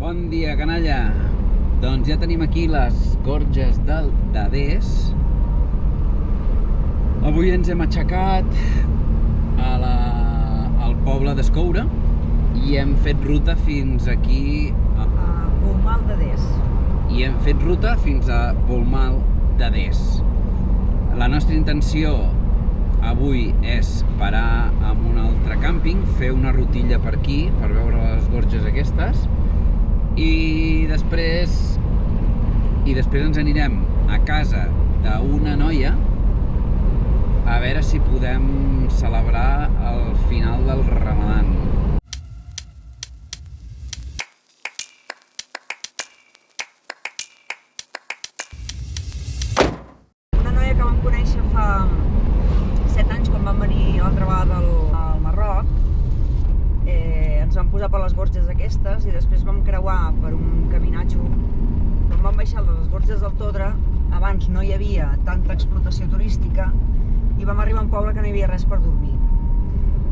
Bon dia, canalla! Doncs ja tenim aquí les gorges del Dadés. Avui ens hem aixecat al poble d'Escoure i hem fet ruta fins aquí a Polmal d'Adés. I hem fet ruta fins a Polmal d'Adés. La nostra intenció avui és parar en un altre càmping, fer una rutilla per aquí, per veure les gorges aquestes, i després ens anirem a casa d'una noia a veure si podem celebrar el final del Ramadan. Una noia que vam conèixer fa 7 anys, quan vam venir l'altra vegada al Marroc. Ens vam posar per les gorges aquestes i després vam creuar per un caminatge. Quan vam baixar de les gorges del Todre, abans no hi havia tanta explotació turística i vam arribar a un poble que no hi havia res per dormir.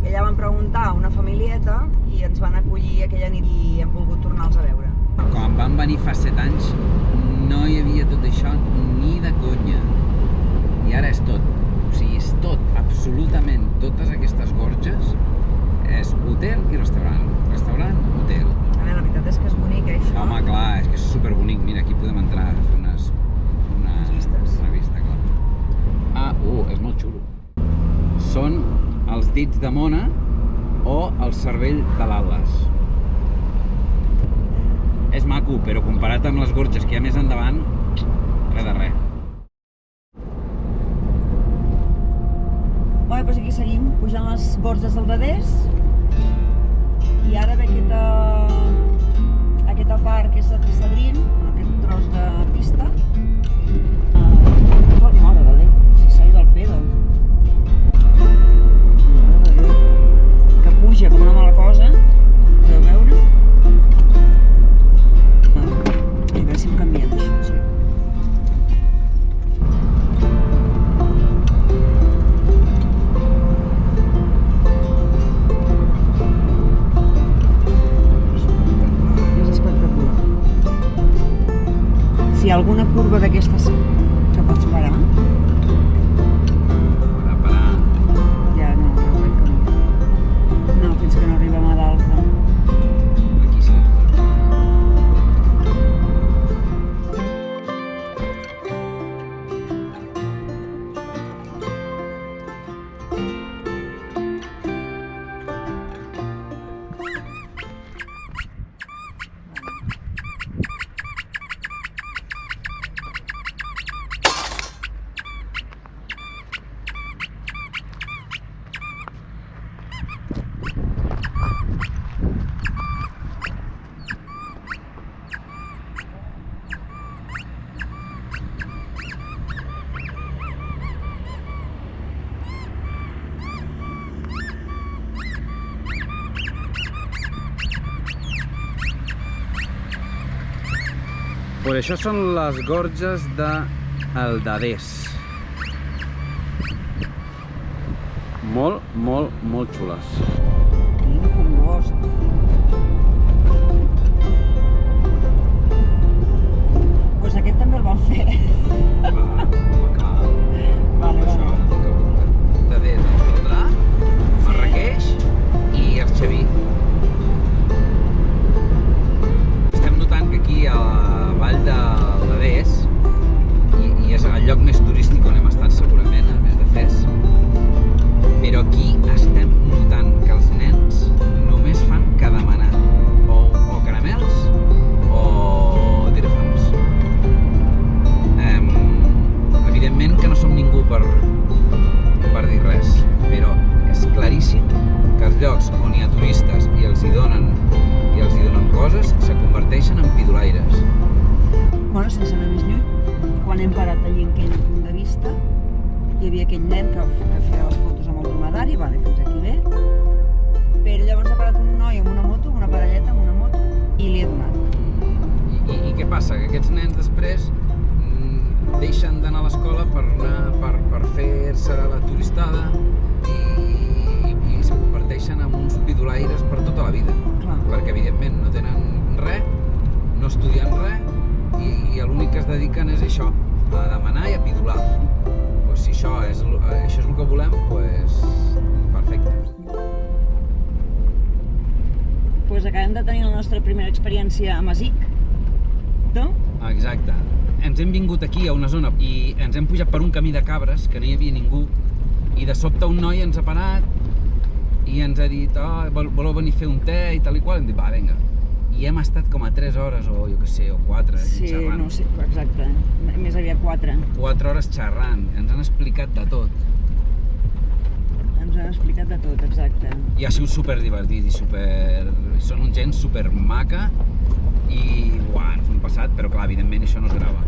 I allà vam preguntar a una familieta i ens van acollir aquella nit i hem volgut tornar-los a veure. Quan vam venir fa 7 anys no hi havia tot això ni de conya. I ara és tot. O sigui, és tot, absolutament totes aquestes gorges és hotel i restaurant. Restaurant, hotel. A veure, la veritat és que és bonic, això. Home, clar, és que és superbonic. Mira, aquí podem entrar a fer una vista, clar. És molt xulo. Són els dits de Mona o el cervell de l'Atles. És maco, però comparat amb les gorges que hi ha més endavant, res de res. Bé, doncs aquí seguim, pujant les gorges del Dadés. I ara ve aquesta part que és de Tressadrin, aquest tros de pista. Mare de Déu, si s'ha ido al pedo. Mare de Déu. Que puja com una mala cosa, podeu veure? A veure si em canviem això, sí. Si hi ha alguna curva d'aquestes que pots parar, ja no, crec que no. No, fins que no arribem a dalt, no. Aquí sí. Pues això són les gorges del Dadés. Molt, molt, molt xules. Quin congost. Doncs aquest també el vam fer. Vale. Dadés, Escoldrà, Marràqueix i Arxaví. Estem notant que aquí a la vall del Dadés, i és el lloc més turístic on hem estat segurament, a més de Fes, però aquí estem notant que els nens només fan que demanar o caramels o dirhams. Evidentment que no som ningú per dir res, però és claríssim que els llocs on hi ha turistes i els hi donen coses se converteixen en pidolaires. Bueno, sense anar més lluny, quan hem parat allí en aquell punt de vista, hi havia aquell nen que feia les fotos amb el dromedari, vale, fins aquí bé, però llavors ha parat un noi amb una moto, una parelleta amb una moto, i li he donat. I què passa? Que aquests nens després deixen d'anar a l'escola per fer-se la turistada i se converteixen en uns pidolaires per tota la vida. Clar. Perquè evidentment no tenen res no estudien res i l'únic que es dediquen és això, a demanar i a pidolar. Pues si això és el que volem, pues perfecte. Pues acabem de tenir la nostra primera experiència a Masic, no? Exacte. Ens hem vingut aquí a una zona i ens hem pujat per un camí de cabres que no hi havia ningú i de sobte un noi ens ha parat i ens ha dit voleu venir a fer un te i tal i qual, i hem dit va, vinga. I hem estat com a 3 hores o jo què sé, o 4 xerrant. Sí, no sé, exacte, més aviat 4. 4 hores xerrant, ens han explicat de tot. Ens han explicat de tot, exacte. I ha sigut superdivertit i són un gent supermaca i uah, ens ho hem passat, però clar, evidentment això no es grava.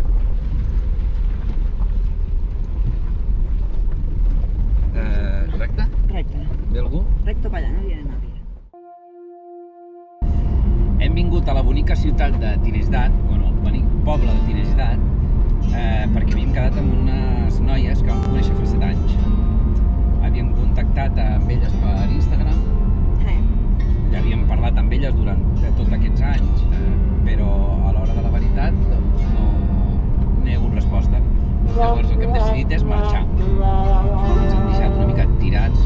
Recte? Recte. Ve algú? Recte per allà, no viene nadie. Hem vingut a la bonica ciutat de Tinexdat, bueno, el bonic poble de Tinexdat, perquè havíem quedat amb unes noies que vam conèixer fa 7 anys. Havíem contactat amb elles per Instagram, ja havíem parlat amb elles durant tots aquests anys, però a l'hora de la veritat doncs, no hi ha hagut resposta. Llavors el que hem decidit és marxar. Ens han deixat una mica tirats.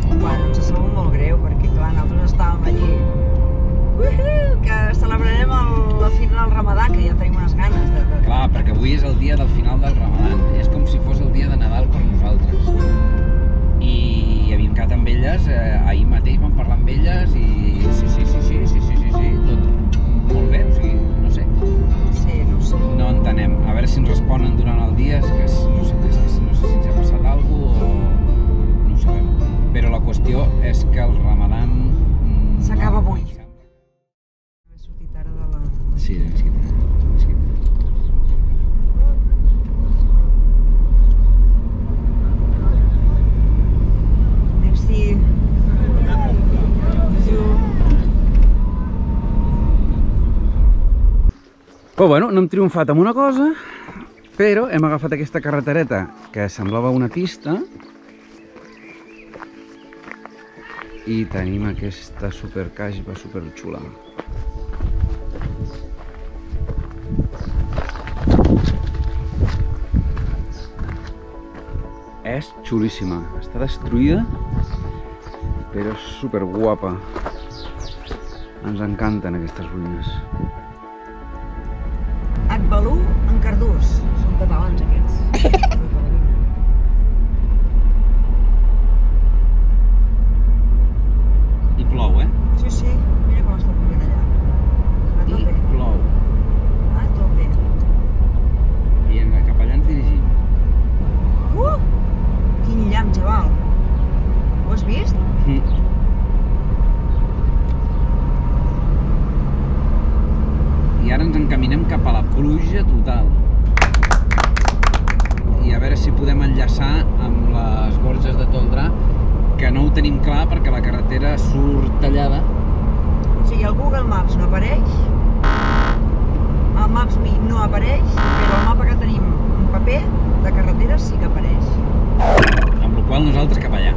Bueno, ens ha sabut molt greu, perquè clar, nosaltres estàvem allí que celebrarem la final del Ramadà, que ja tenim unes ganes de... Clar, perquè avui és el dia del final del Ramadan, és com si fos el dia de Nadal per nosaltres. I havíem quedat amb elles, ahir mateix vam parlar amb elles i sí, tot molt bé, o sigui, no sé. Sí, no sé. No entenem, a veure si ens responen durant el dia, no sé si ens ha passat alguna cosa o no ho sabem. Però la qüestió és que el Ramadan... S'acaba avui. He sortit ara de la... Sí, de mesquita. Merci. Però bueno, no hem triomfat amb una cosa, però hem agafat aquesta carretereta que semblava una pista i tenim aquesta supercasba superxula. És xulíssima, està destruïda, però és superguapa. Ens encanten aquestes ruïnes. Agbalú en Cardús. Són catalans aquests. I plou, Sí, mira com està plovent allà. A tope. Plou. A tope. I cap allà ens dirigim. Quin llamp, xaval. Ho has vist? I ara ens encaminem cap a la pluja total. I a veure si podem enllaçar amb les gorges de Toldrà, que no ho tenim clar perquè la carretera surt tallada. O sigui, el Google Maps no apareix, el Maps.me no apareix, però el mapa que tenim en paper de carreteres sí que apareix. Amb la qual cosa nosaltres cap allà.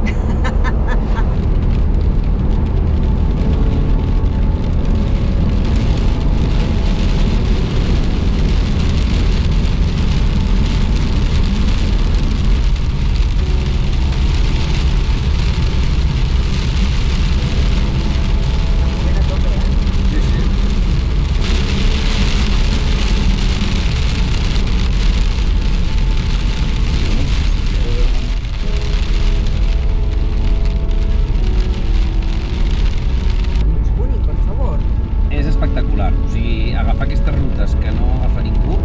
Espectacular, o sigui, agafar aquestes rutes que no agafa ningú,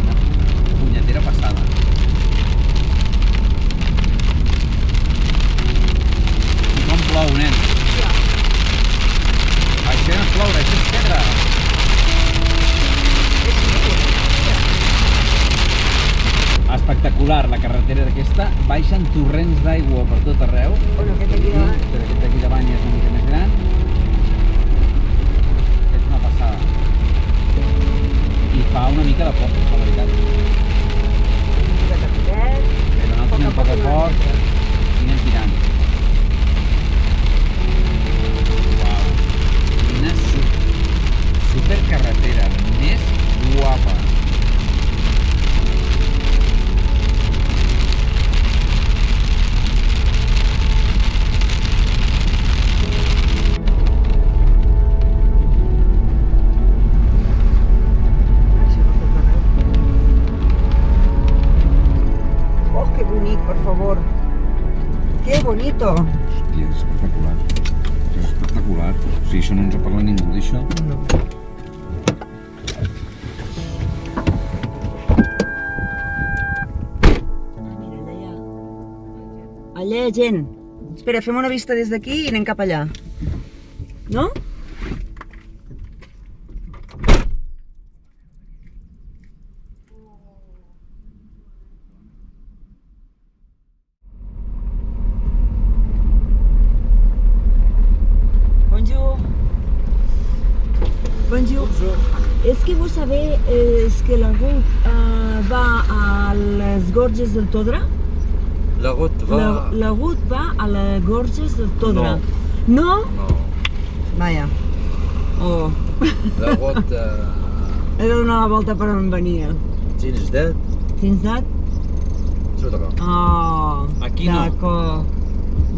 una punyetera passada. I com plou, nen? Això no és ploure, això és pedra. Espectacular, la carretera d'aquesta, baixen torrents d'aigua per tot arreu. Bueno, aquest d'aquí davant. Aquest d'aquí davant ja és una mica més gran. I fa una mica de por, la veritat. Però nosaltres anem poc a poc i anem tirant. Uau! Quina supercarretera! bonito! Hòstia, és espectacular. Això és espectacular. O sigui, això no ens ha parlat ningú d'això. No. Allà hi ha gent. Espera, fem una vista des d'aquí i anem cap allà. No? Bonjour. Bonjour. Est-ce que vous savez est-ce que la route va à les Gorges del Todra? La route va... La route va a les Gorges del Todra. No. No? No. Vaja. Oh. La route... He de donar la volta per on venia. Tens dat? Tens dat? Todra. Oh. Aquí no. D'accord.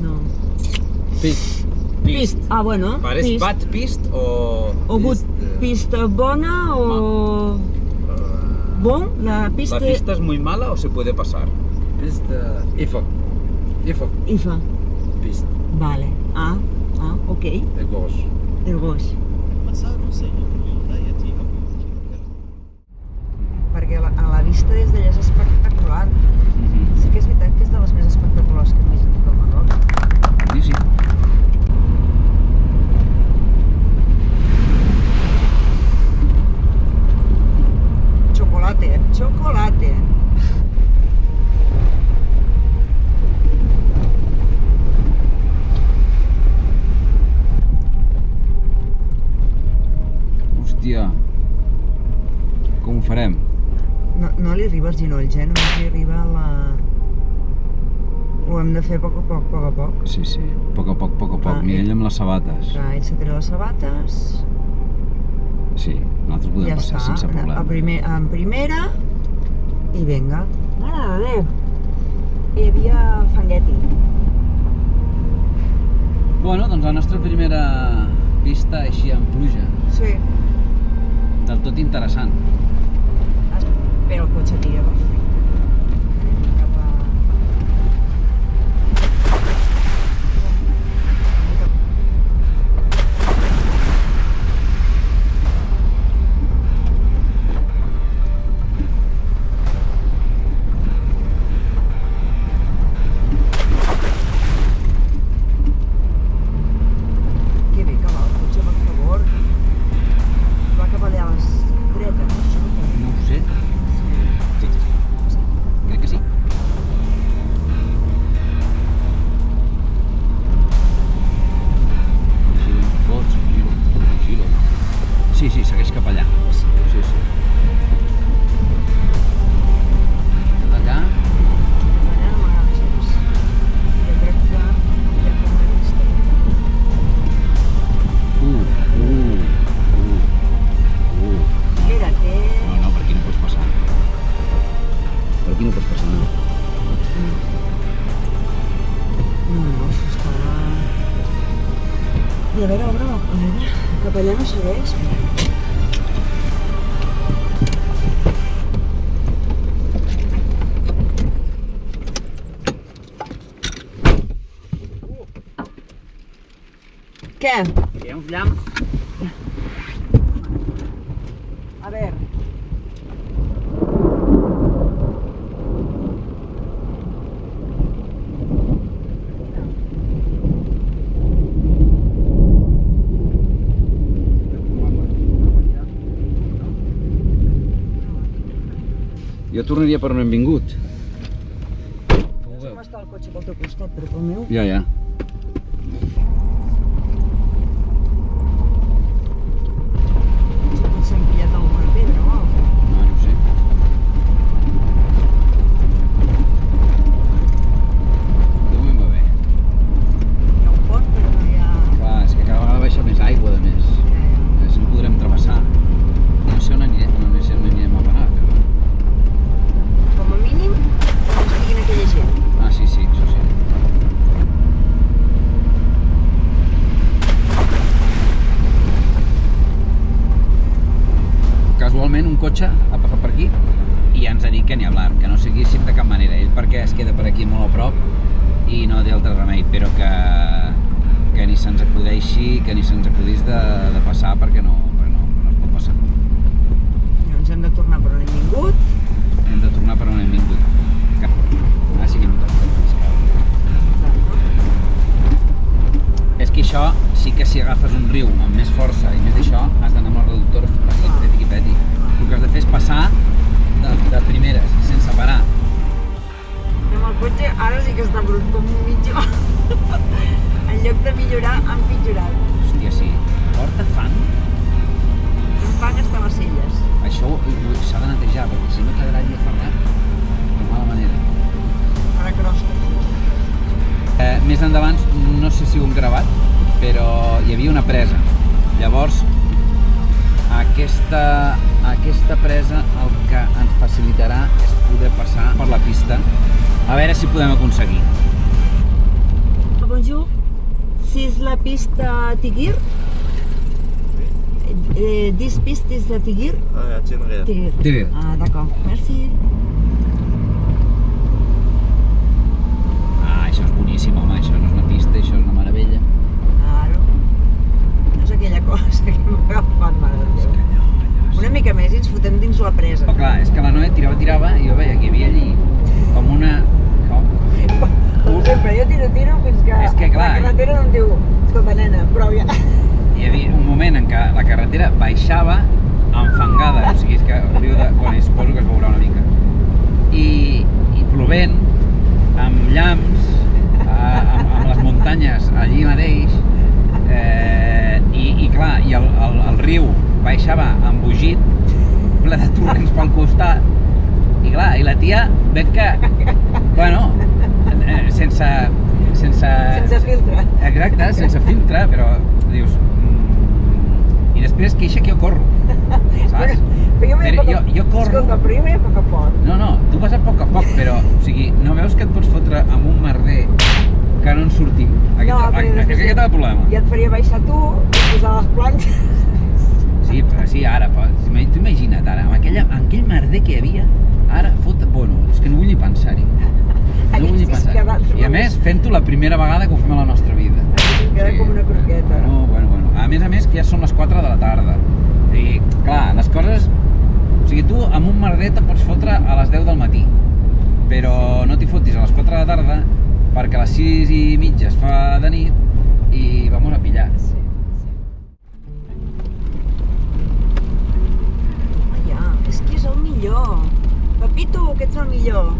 No. Pist. Pist. Ah, bueno. Parece pist. bad pist o... O pista bona o... Bon? La pista... ¿La pista es muy mala o se puede pasar? Pista... IFA. IFA. Pista. Vale. Ah, ok. De gauche. El gos. Perquè a la vista des d'allà és espectacular. Sí que és veritat que és de les més espectaculars que hem vist aquí al Marroc. Sí, sí. Chocolate, chocolate. Hòstia. Com ho farem? No li arriba als ginolls, només li arriba a la... Ho hem de fer a poc a poc. Sí, sí. A poc a poc. Mira ell amb les sabates. Clar, ell s'ha tret les sabates. Sí, nosaltres podem passar sense problema. En primera i vinga. Mare de Déu! Hi havia fangueti. Bueno, doncs la nostra primera pista així en pluja. Sí. Del tot interessant. Però el cotxe tira perfecte. Anem cap a... Que bé que va el cotxe, per favor. Va cap allà a les dretes, no? No ho sé. Sí. Crec que sí. Giro. Sí, segueix cap allà. Sí. Allà. Allà no m'agrada gens. Jo crec que ja com una vista. Espera't, No, per aquí no pots passar. Per aquí no pots passar, no. No, això està... I a veure, cap allà no segueix. Què? Hi ha uns llamps. A veure. Jo tornaria per on hem vingut. No sé com està el cotxe pel teu costat, però pel meu... Ja. Potser hem pillat alguna pedra o alguna cosa. No ho sé. De moment va bé. Hi ha un pont, però no hi ha... Clar, és que cada vegada baixa més aigua, de més. Així no podrem travessar. No sé on anirem a parar, però... Com a mínim, on estiguin aquella gent. Ah, sí, això sí. Casualment un cotxe ha passat per aquí i ja ens ha dit que ni hablar, que no seguíssim de cap manera. Ell perquè es queda per aquí molt a prop i no té altre remei, però que ni se'ns acudeixi, que ni se'ns acudís de passar perquè no es pot passar. Ens hem de tornar per on hem vingut. Hem de tornar per on hem vingut. Ah, sí que m'ho toca. És que això sí que si agafes un riu amb més força i més d'això, has d'anar amb el reductor peti. El que has de fer és passar de primeres, sense parar. Amb el cotxe ara sí que està brut com un mitjó. En lloc de millorar, ha empitjorat. Hòstia, sí. Porta fang? Un fang està a les celles. Això s'ha de netejar, perquè si no quedarà allà aferrat de mala manera. Ara crosta. Més endavant, no sé si ho hem gravat, però hi havia una presa. Llavors, aquesta presa el que ens facilitarà és poder passar per la pista. A veure si podem aconseguir. Bonjour, si és la pista Tigir? This piste is de Tigir? Ah, Tigir. Tigir. Ah, d'accord, merci. Ah, això és boníssim, home, això no és una pista, això és una meravella. Claro. No és aquella cosa que m'ha agafat, mare de Déu. Una mica més i ens fotem dins la presa. Però clar, és que la Noé tirava i jo veia que hi havia allí com una... Com sempre, jo tiro fins que, És que, clar, la carretera no em diu escolta, nena, prou ja. Hi havia un moment en què la carretera baixava enfangada, o sigui, és que hauríeu de... Bueno, suposo que es veurà una mica. I plovent, amb llamps, amb les muntanyes allí mateix, i clar, i el riu baixava embogit, ple de torrents pel costat, i clar, i la tia veig que, bueno, sense filtre. Exacte, sense filtre, però dius... I després queixa que jo corro, saps? Però jo corro... Escolta, però jo vaig a poc a poc. No, tu vas a poc, però, o sigui, no veus que et pots fotre amb un merder que no en sortim? Aquest és el problema. Ja et faria baixar tu i posar les planxes. Sí, ara, tu imagina't ara, amb aquell merder que hi havia, ara bueno, és que no vull ni pensar-hi. No vull ni pensar. I a més, fent-ho la primera vegada que ho fem a la nostra vida. Queda com una croqueta. Bueno. A més, que ja són les 4 de la tarda. I, clar, les coses... O sigui, tu amb un merder te pots fotre a les 10 del matí, però no t'hi fotis a les 4 de la tarda perquè a les 6:30 es fa de nit i vamos a pillar. És que és el millor. Pepito, que ets el millor.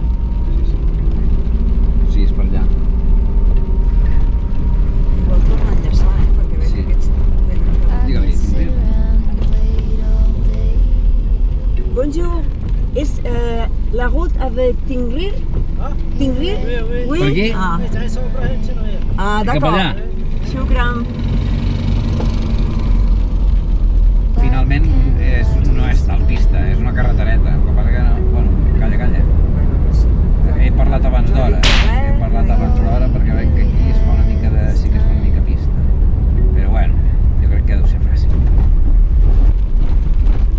Sí, és per allà. Igual torna a enllaçar, perquè veig que aquests tenen... Digue-li. Bonjour, és la route avec Tingrir? Tingrir? Oui. Per aquí? Ah, Cap d'accord. allà. Shukran. Finalment no és tal pista, és una carretereta. El que passa que no... Bueno, calla. He parlat abans d'hora. Perquè veig que aquí sí que es fa una mica pista. Però bueno, jo crec que deu ser fàcil.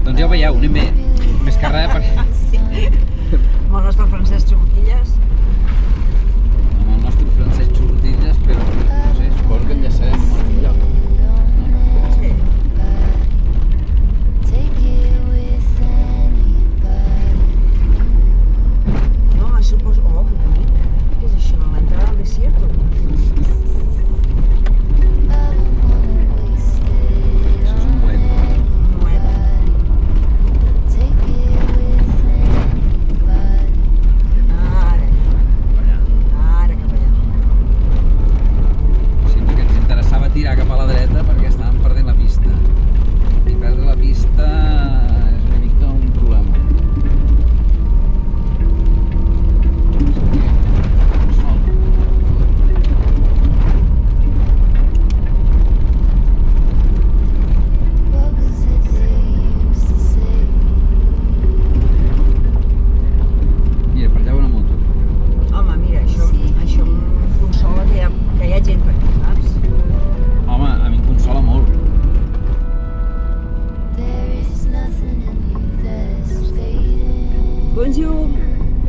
Doncs ja ho veieu, anem bé. Més que res perquè... Sí. Amb el nostre Francesc Xurquilles. Amb el nostre Francesc Xurquilles, però no sé, suposo que enllaçarem amb algun lloc. Sí. No, suposo... Oh, que bonic. Què és això? L'entrada al desierto? Això és un bolet. Ara cap allà. Sempre que ens interessava tirar cap a la dreta perquè estàvem perdent la pista. I perdre la pista és una mica un problema. Mira, per allà una moto. Home, mira, això em consola que hi ha gent per aquí, saps? Home, a mi em consola molt.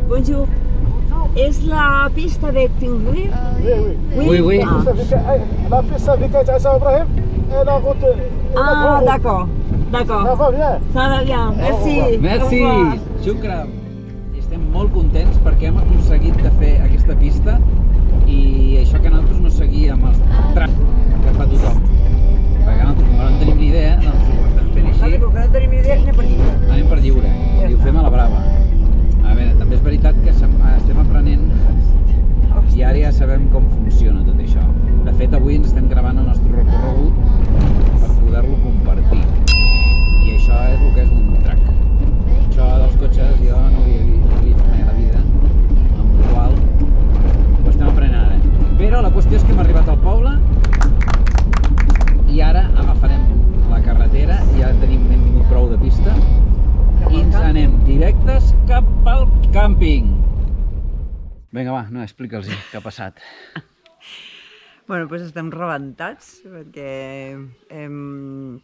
Bonjour. És la pista de Tingui? Oui, oui. La piste avec Assa Ibrahim et la route. Ah, d'accord. D'accord. Ça va bien. Ça va bien. Merci. Merci, Au revoir. xukra. Estem molt contents perquè hem aconseguit de fer aquesta pista i això que nosaltres no seguíem el tram que fa tothom. Perquè nosaltres, com no tenim ni idea, doncs ho estem fent així, Com que no tenim ni idea, anem per aquí. anem per lliure i ho fem a la brava. A veure, també és veritat que estem aprenent i ara ja sabem com funciona tot això. De fet, avui ens estem gravant el nostre recorregut per poder-lo compartir. I això és el que és un track. Això dels cotxes jo no ho havia fet mai a la vida, amb el qual ho estem aprenent ara. Però la qüestió és que hem arribat al poble i ara agafarem la carretera, ja tenim vingut prou de pista i ens anem directes cap al càmping. Vinga, va, no, explica'ls què ha passat. Bueno, doncs estem rebentats perquè hem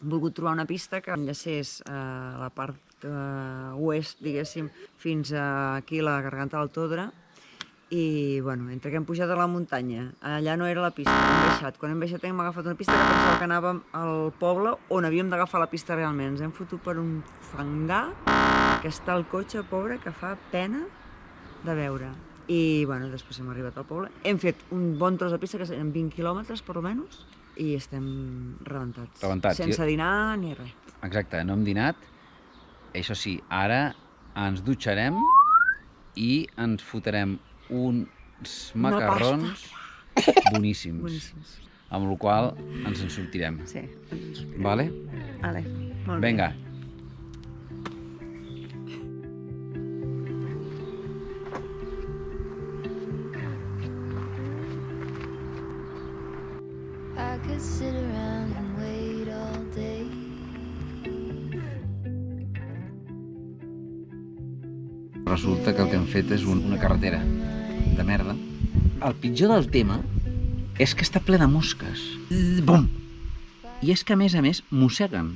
volgut trobar una pista que enllacés a la part oest, diguéssim, fins aquí a la Garganta del Todre. I, bueno, entre que hem pujat a la muntanya, allà no era la pista, hem baixat. Quan hem baixat hem agafat una pista que pensava que anàvem al poble on havíem d'agafar la pista realment. Ens hem fotut per un fangar que està el cotxe, pobre, que fa pena de veure. I, bueno, després hem arribat al poble. Hem fet un bon tros de pista, que serien 20 quilòmetres, per almenys, i estem rebentats. Rebentats. Sense dinar ni res. Exacte, no hem dinat. Això sí, ara ens dutxarem i ens fotrem uns macarrons boníssims, Boníssims. amb el qual ens en sortirem. Sí. Vale? Vale, molt bé. Vinga. I could sit around and wait all day. Resulta que el que hem fet és una carretera de merda. El pitjor del tema és que està ple de mosques. Bum! I és que, a més, mosseguen.